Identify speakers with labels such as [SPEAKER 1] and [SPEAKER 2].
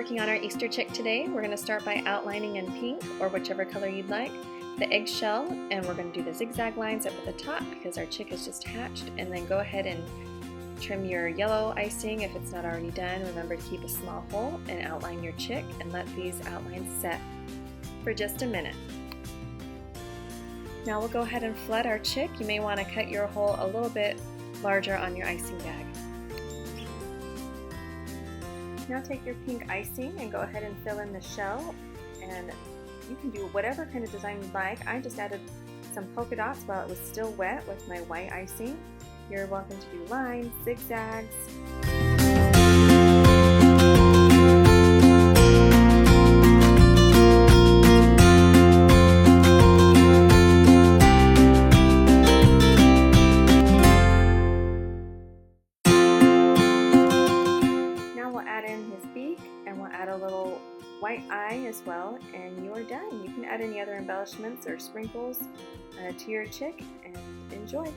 [SPEAKER 1] working on our Easter chick today. We're going to start by outlining in pink or whichever color you'd like the eggshell, and we're going to do the zigzag lines up at the top because our chick is just hatched, and then go ahead and trim your yellow icing if it's not already done. Remember to keep a small hole and outline your chick and let these outlines set for just a minute. Now we'll go ahead and flood our chick. You may want to cut your hole a little bit larger on your icing bag. Now take your pink icing and go ahead and fill in the shell, and you can do whatever kind of design you'd like. I just added some polka dots while it was still wet with my white icing. You're welcome to do lines, zigzags. Now we'll add in his beak, and we'll add a little white eye as well, and you're done. You can add any other embellishments or sprinkles to your chick and enjoy.